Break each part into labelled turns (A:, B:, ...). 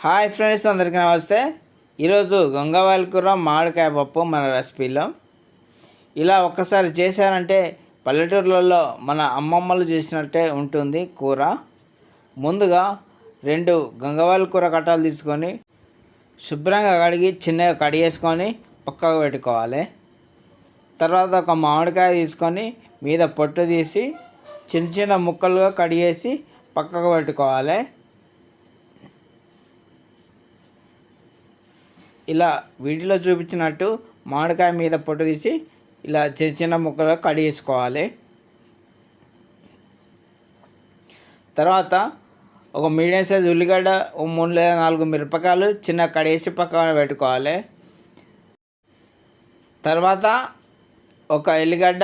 A: Hi friends, అందరికీ నమస్తే. ఈరోజు గంగవాయల కూర మామిడికాయ పప్పు మన రెసిపీలో. ఇలా ఒక్కసారి చేశారంటే పల్లెటూర్లలో మన అమ్మమ్మలు చేసినట్టే ఉంటుంది కూర. ముందుగా 2 గంగవాయల కూర కట్టాలు తీసుకొని శుభ్రంగా కడిగి చిన్నగా కడిగేసుకొని పక్కకు పెట్టుకోవాలి. తర్వాత ఒక మామిడికాయ తీసుకొని మీద పొట్టు తీసి చిన్న చిన్న ముక్కలుగా కడిగేసి పక్కకు పెట్టుకోవాలి. ఇలా వీడియోలో చూపించినట్టు మామిడికాయ మీద పొట్టు తీసి ఇలా చిన్న చిన్న ముక్కలుగా కడిగేసుకోవాలి. తర్వాత ఒక మీడియం సైజ్ ఉల్లిగడ్డ, 3 లేదా 4 మిరపకాయలు చిన్న కడిగేసి పక్కన పెట్టుకోవాలి. తర్వాత ఒక ఎల్లిగడ్డ,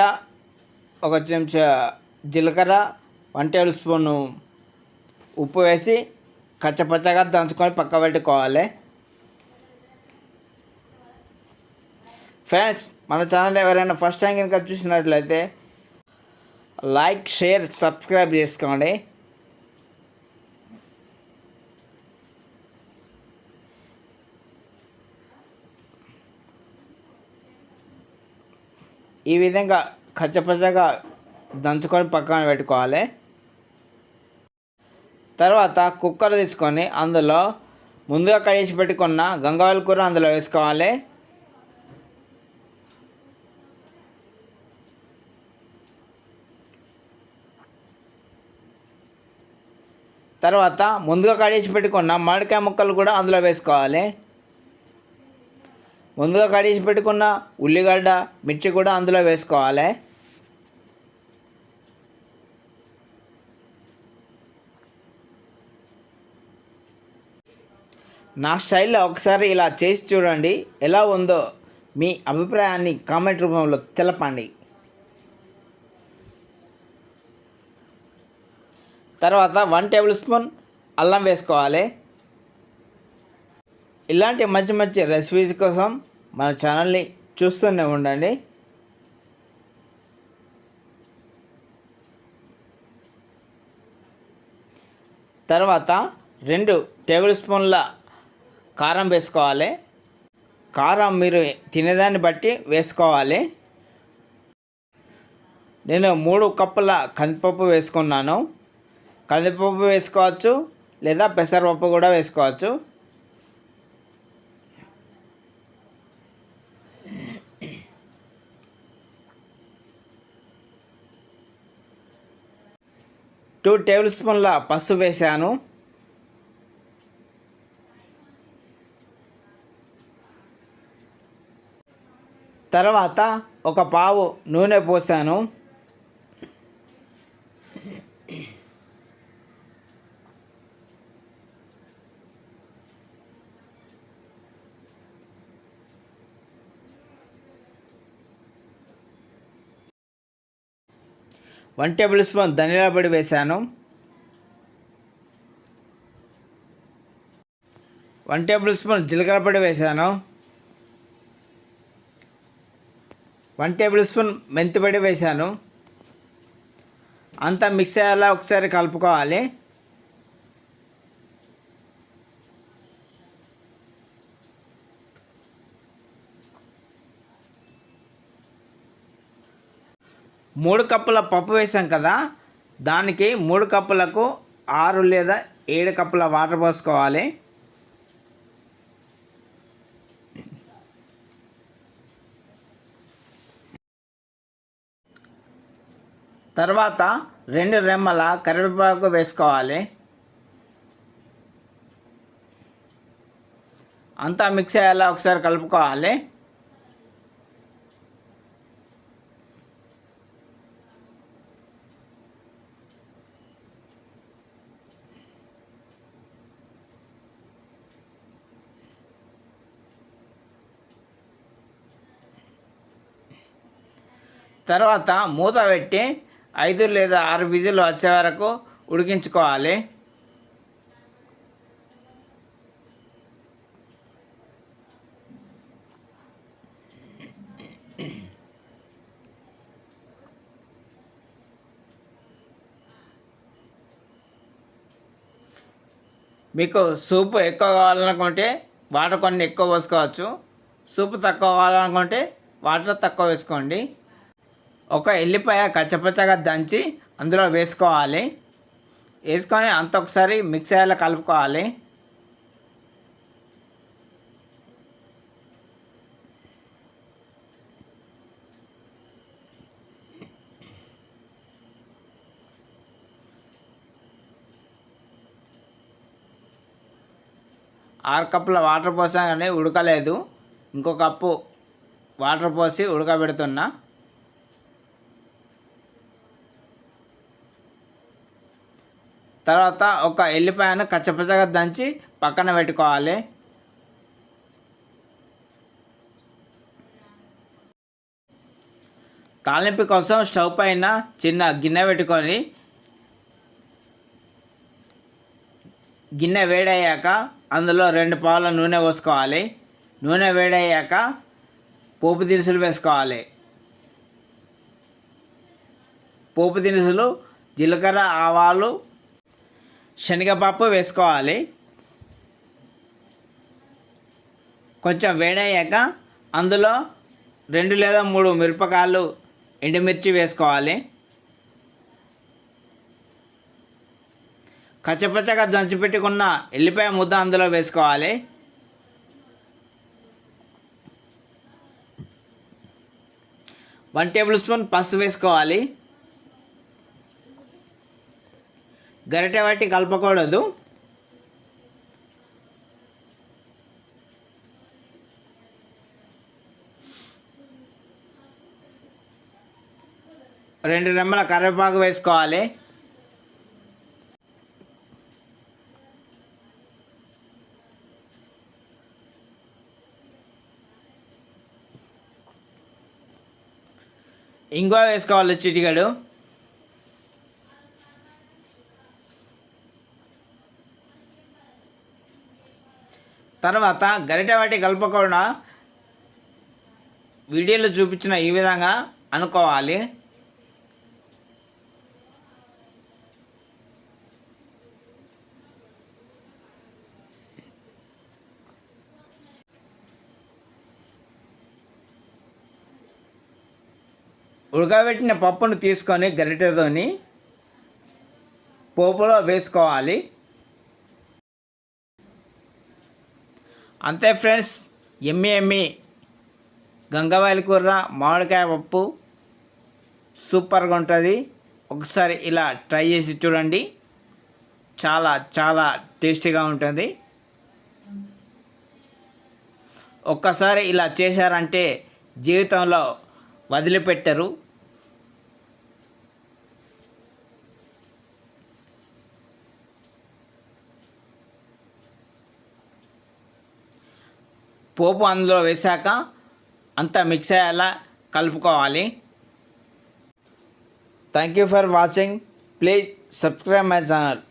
A: ఒక చెంచా జీలకర్ర, 1 టేబుల్ స్పూన్ ఉప్పు వేసి కచ్చపచ్చగా దంచుకొని పక్క పెట్టుకోవాలి. ఫ్రెండ్స్, మన ఛానల్ ఎవరైనా ఫస్ట్ టైం కనుక చూసినట్లయితే లైక్, షేర్, సబ్స్క్రైబ్ చేసుకోండి. ఈ విధంగా కచ్చపచ్చగా దంచుకొని పక్కన పెట్టుకోవాలి. తర్వాత కుక్కర్ తీసుకొని అందులో ముందుగా కడిగి పెట్టుకున్న గంగవాయల కూర అందులో వేసుకోవాలి. తర్వాత ముందుగా కడిగి పెట్టుకున్న మామిడికాయ ముక్కలు కూడా అందులో వేసుకోవాలి. ముందుగా కడిగి పెట్టుకున్న ఉల్లిగడ్డ, మిర్చి కూడా అందులో వేసుకోవాలి. నా స్టైల్లో ఒకసారి ఇలా చేసి చూడండి. ఎలా ఉందో మీ అభిప్రాయాన్ని కామెంట్ రూపంలో తెలపండి. తర్వాత 1 టేబుల్ స్పూన్ అల్లం వేసుకోవాలి. ఇలాంటి మంచి మంచి రెసిపీస్ కోసం మన ఛానల్ని చూస్తూనే ఉండండి. తర్వాత 2 టేబుల్ స్పూన్ల కారం వేసుకోవాలి. కారం మీరు తినేదాన్ని బట్టి వేసుకోవాలి. నేను 3 కప్పుల కందిపప్పు వేసుకున్నాను. కందిపప్పు వేసుకోవచ్చు లేదా పెసరపప్పు కూడా వేసుకోవచ్చు. టూ టేబుల్ స్పూన్ల పసుపు వేసాను. తర్వాత ఒక పావు నూనె పోసాను. వన్ టేబుల్ స్పూన్ ధనియాల పొడి వేసాను. 1 టేబుల్ స్పూన్ జీలకర్ర పొడి వేసాను. 1 టేబుల్ స్పూన్ మెంతి పొడి వేసాను. అంతా మిక్స్ అయ్యేలా ఒకసారి కలుపుకోవాలి. మూడు కప్పుల పప్పు వేసాం కదా, దానికి 3 కప్పులకు 6 లేదా 7 కప్పుల వాటర్ పోసుకోవాలి. తర్వాత 2 రెమ్మల కరివేపాకు వేసుకోవాలి. అంతా మిక్స్ అయ్యేలా ఒకసారి కలుపుకోవాలి. తర్వాత మూత పెట్టి 5 లేదా 6 విజిల్ వచ్చే వరకు ఉడికించుకోవాలి. మీకు సూపు ఎక్కువ కావాలనుకుంటే వాటర్ కొన్ని ఎక్కువ పోసుకోవచ్చు. సూపు తక్కువ కావాలనుకుంటే వాటర్ తక్కువ వేసుకోండి. ఒక ఎల్లిపాయ కచ్చపచ్చగా దంచి అందులో వేసుకోవాలి. వేసుకొని అంత ఒకసారి మిక్స్ అయ్యేలా కలుపుకోవాలి. ఆరు కప్పుల వాటర్ పోసా కానీ ఉడకలేదు. ఇంకో కప్పు వాటర్ పోసి ఉడకబెడుతున్నా. తర్వాత ఒక ఎల్లిపాయను కచ్చపచ్చగా దంచి పక్కన పెట్టుకోవాలి. తాలింపు కోసం స్టవ్ పైన చిన్న గిన్నె పెట్టుకొని గిన్నె వేడయ్యాక అందులో 2 పావుల నూనె పోసుకోవాలి. నూనె వేడయ్యాక పోపు దినుసులు వేసుకోవాలి. పోపు దినుసులు జీలకర్ర, ఆవాలు, శనగపప్పు వేసుకోవాలి. కొంచెం వేడయ్యాక అందులో 2 లేదా 3 మిరపకాయలు ఎండుమిర్చి వేసుకోవాలి. కచ్చపచ్చగా దంచిపెట్టుకున్న ఎల్లిపాయ ముద్ద అందులో వేసుకోవాలి. వన్ టేబుల్ స్పూన్ పసుపు వేసుకోవాలి. గరిటె పట్టి కలపకూడదు. రెండు రెమ్మల కరివేపాకు వేసుకోవాలి. ఇంగువ వేసుకోవాలి చిటికెడు. తర్వాత గరిటె వాటి కలపకుండా వీడియోలో చూపించిన ఈ విధంగా అనుకోవాలి. ఉడకబెట్టిన పప్పును తీసుకొని గరిటెతోని పోపులో వేసుకోవాలి. అంతే ఫ్రెండ్స్, ఎమ్మి గంగవాయల కూర మామిడికాయ పప్పు సూపర్గా ఉంటుంది. ఒకసారి ఇలా ట్రై చేసి చూడండి, చాలా చాలా టేస్టీగా ఉంటుంది. ఒక్కసారి ఇలా చేశారంటే జీవితంలో వదిలిపెట్టరు. పోపు అందులో వేసాక అంతా మిక్స్ అయ్యేలా కలుపుకోవాలి. Thank you for watching. Please subscribe my channel.